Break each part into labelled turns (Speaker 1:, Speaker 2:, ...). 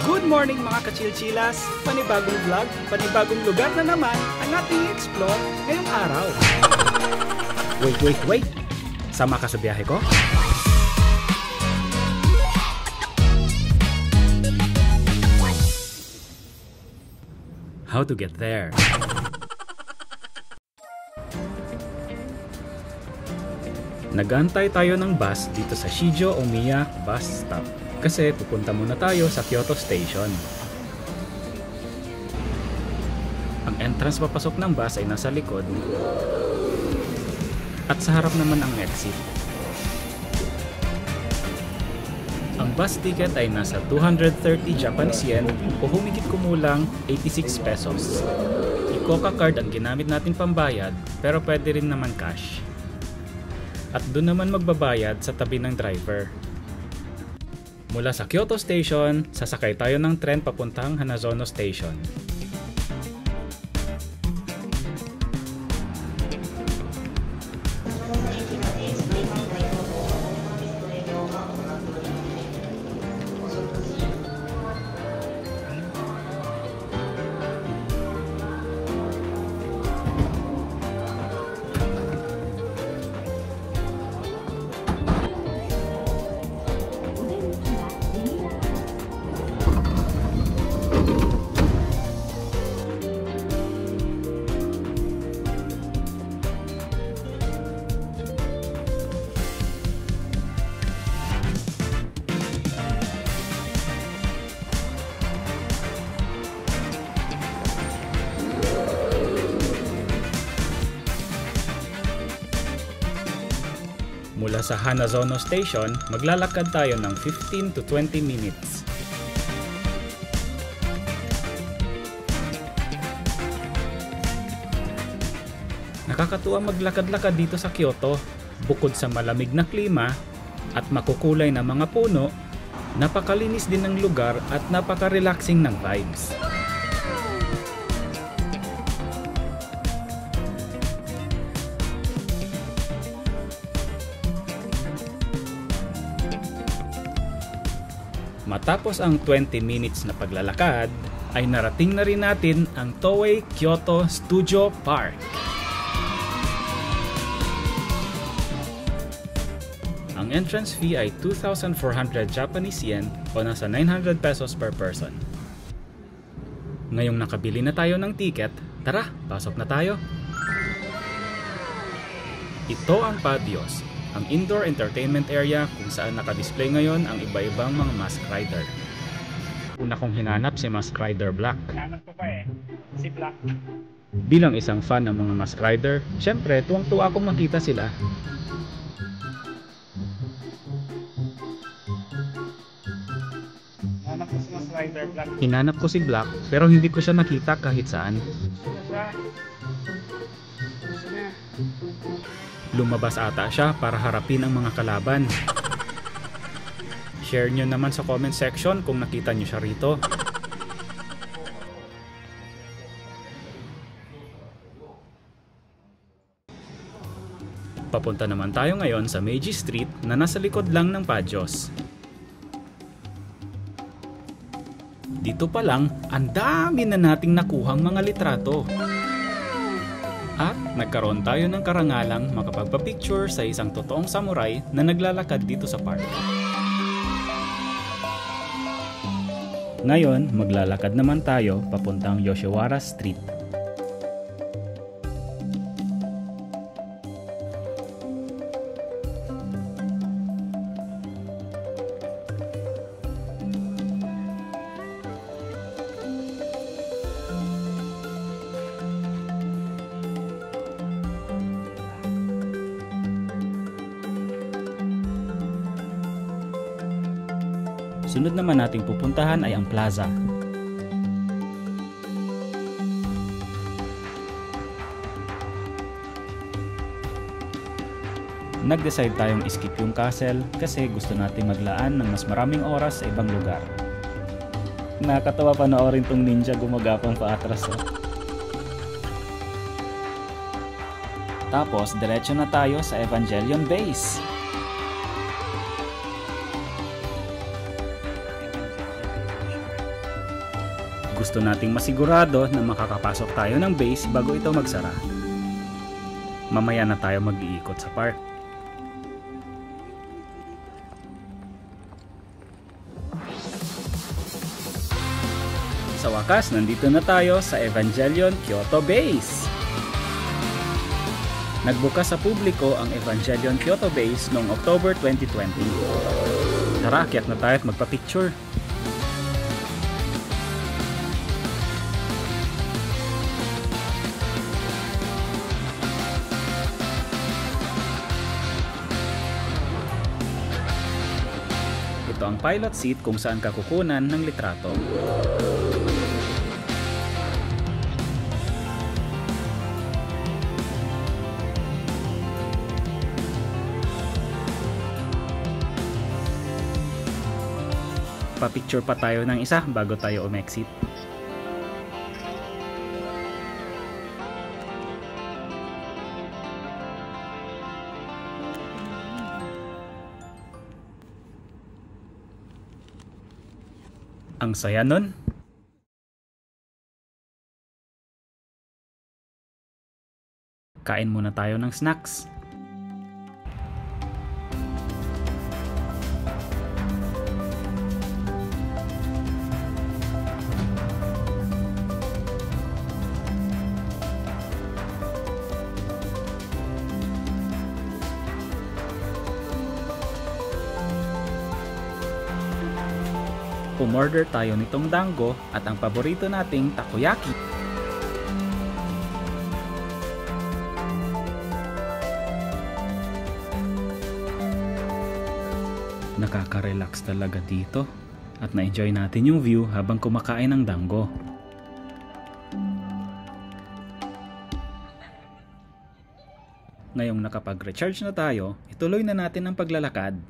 Speaker 1: Good morning mga kachilchilas! Panibagong vlog, panibagong lugar na naman ang ating explore ngayong araw. Wait! Sama ka sa biyahe ko? How to get there? Nagantay tayo ng bus dito sa Shijo Omiya Bus Stop kasi pupunta muna tayo sa Kyoto Station. Ang entrance papasok ng bus ay nasa likod at sa harap naman ang exit. Ang bus ticket ay nasa 230 Japanese yen o humigit kumulang 86 pesos. I-Coca card ang ginamit natin pambayad pero pwede rin naman cash. At doon naman magbabayad sa tabi ng driver. Mula sa Kyoto Station, sasakay tayo ng tren papuntang Hanazono Station. Mula sa Hanazono Station, maglalakad tayo ng 15 to 20 minutes. Nakakatuwa maglakad-lakad dito sa Kyoto. Bukod sa malamig na klima at makukulay na mga puno, napakalinis din ng lugar at napaka-relaxing ng vibes. Matapos ang 20 minutes na paglalakad, ay narating na rin natin ang Toei Kyoto Studio Park. Ang entrance fee ay 2,400 Japanese yen o nasa 900 pesos per person. Ngayong nakabili na tayo ng ticket, tara, pasok na tayo! Ito ang Padios, ang indoor entertainment area kung saan nakadisplay ngayon ang iba-ibang mga Mask Rider. Una kong hinanap si Mask Rider Black. Hinanap ko pa si Black. Bilang isang fan ng mga Mask Rider, syempre tuwang-tuwa akong makita sila. Hinanap ko si Mask Rider Black. Hinanap ko si Black pero hindi ko siya nakita kahit saan. Lumabas ata siya para harapin ang mga kalaban. Share nyo naman sa comment section kung nakita nyo siya rito. Papunta naman tayo ngayon sa Meiji Street na nasa likod lang ng Padios. Dito pa lang, ang dami na nating nakuhang mga litrato. At nagkaroon tayo ng karangalang makapagpa-picture sa isang totoong samurai na naglalakad dito sa park. Ngayon, maglalakad naman tayo papuntang Yoshiwara Street. Sunod naman nating pupuntahan ay ang plaza. Nag-decide tayong skip yung castle kasi gusto nating maglaan ng mas maraming oras sa ibang lugar. Nakakatawa panoorin tong ninja gumagapang paatras. Tapos diretso na tayo sa Evangelion Base. Gusto nating masigurado na makakapasok tayo ng base bago ito magsara. Mamaya na tayo mag-iikot sa park. Sa wakas, nandito na tayo sa Evangelion Kyoto Base. Nagbukas sa publiko ang Evangelion Kyoto Base noong October 2020. Tara, akyat na tayo at magpa-picture. Ito ang pilot seat kung saan ka kukunan ng litrato. Pa-picture pa tayo ng isa bago tayo umexit. Ang saya nun. Kain muna tayo ng snacks. Umorder tayo nitong dango at ang paborito nating takoyaki. Nakaka-relax talaga dito at na-enjoy natin yung view habang kumakain ng dango. Ngayong nakapag-recharge na tayo, ituloy na natin ang paglalakad.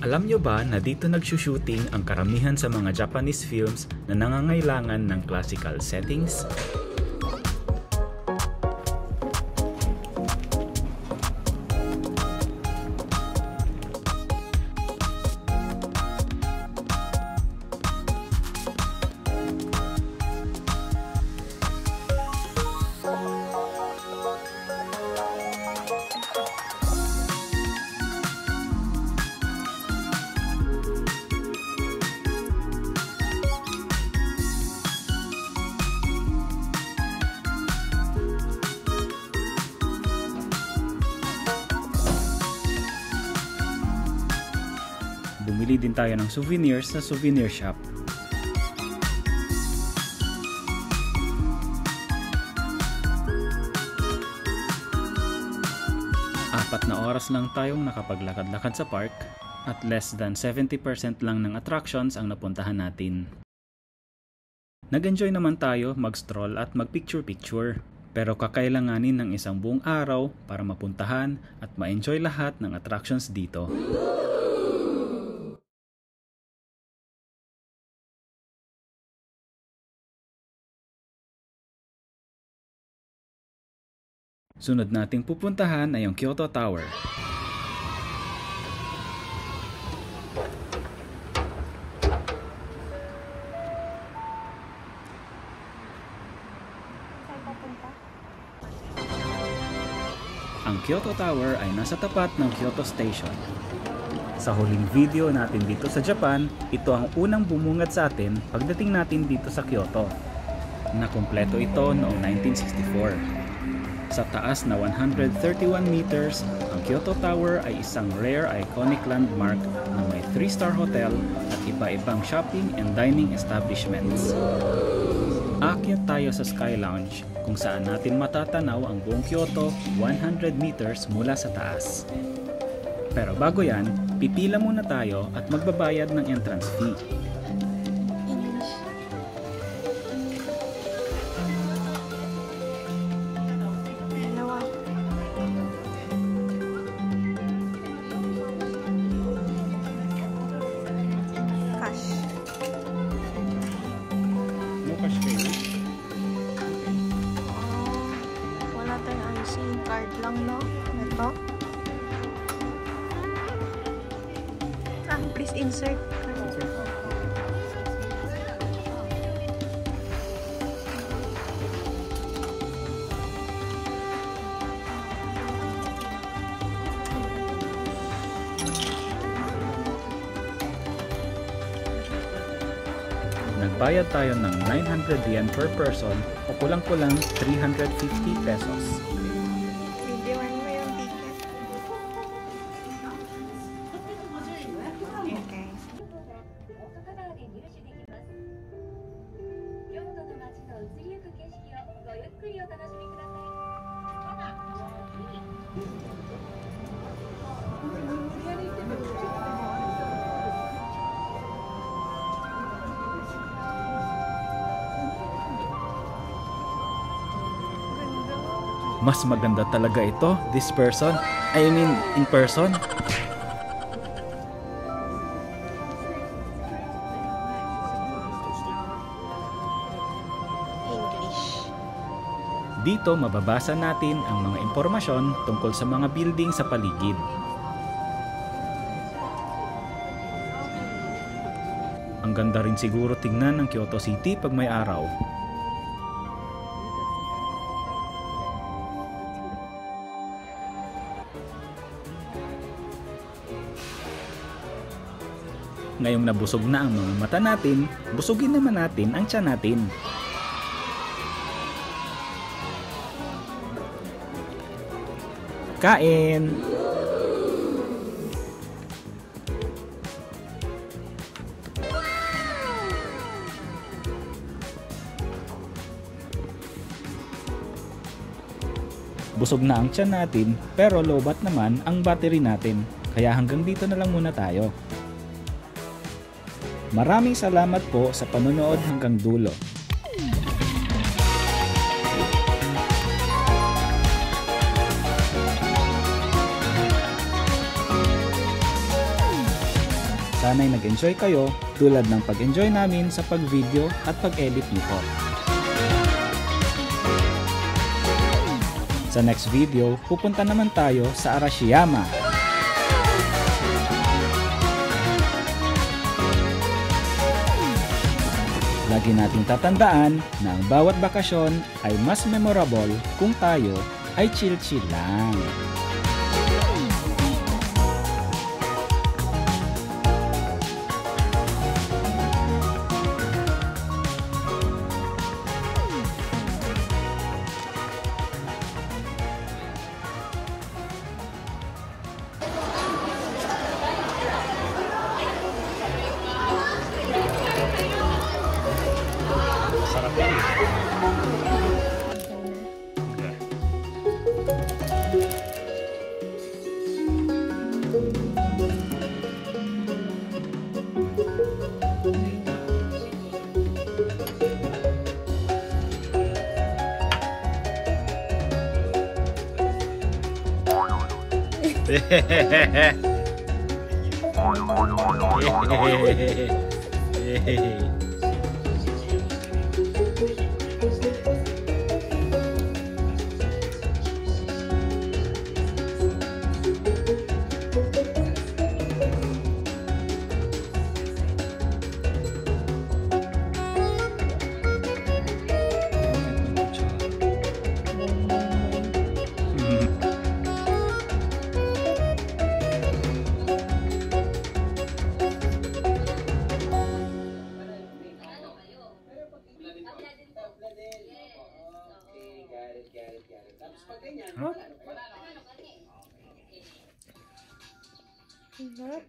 Speaker 1: Alam nyo ba na dito nagsushooting ang karamihan sa mga Japanese films na nangangailangan ng classical settings? Bumili din tayo ng souvenirs sa souvenir shop. Apat na oras lang tayong nakapaglakad-lakad sa park at less than 70% lang ng attractions ang napuntahan natin. Nag-enjoy naman tayo mag-stroll at mag-picture-picture. Pero kakailanganin ng isang buong araw para mapuntahan at ma-enjoy lahat ng attractions dito. Sunod nating pupuntahan ay ang Kyoto Tower. Ang Kyoto Tower ay nasa tapat ng Kyoto Station. Sa huling video natin dito sa Japan, ito ang unang bumungad sa atin pagdating natin dito sa Kyoto. Nakumpleto ito noong 1964. Sa taas na 131 meters, ang Kyoto Tower ay isang rare iconic landmark na may 3-star hotel at iba-ibang shopping and dining establishments. Aakyat tayo sa Sky Lounge kung saan natin matatanaw ang buong Kyoto 100 meters mula sa taas. Pero bago yan, pipila muna tayo at magbabayad ng entrance fee.
Speaker 2: Card lang, no? Ito. Please insert card.
Speaker 1: Nagbayad tayo ng 900 yen per person o kulang-kulang 350 pesos. Mas maganda talaga ito, in person.
Speaker 2: English.
Speaker 1: Dito mababasa natin ang mga impormasyon tungkol sa mga building sa paligid. Ang ganda rin siguro tingnan ng Kyoto City pag may araw. Ngayong nabusog na ang mga mata natin, busugin naman natin ang tiyan natin. Kain! Busog na ang tiyan natin, pero lobat naman ang battery natin, kaya hanggang dito na lang muna tayo. Maraming salamat po sa panonood hanggang dulo. Sana'y nag-enjoy kayo tulad ng pag-enjoy namin sa pag-video at pag-edit nito. Sa next video, pupunta naman tayo sa Arashiyama. Lagi nating tatandaan na ang bawat bakasyon ay mas memorable kung tayo ay chill-chill lang. Sarap yan. Huh?
Speaker 2: Sarap.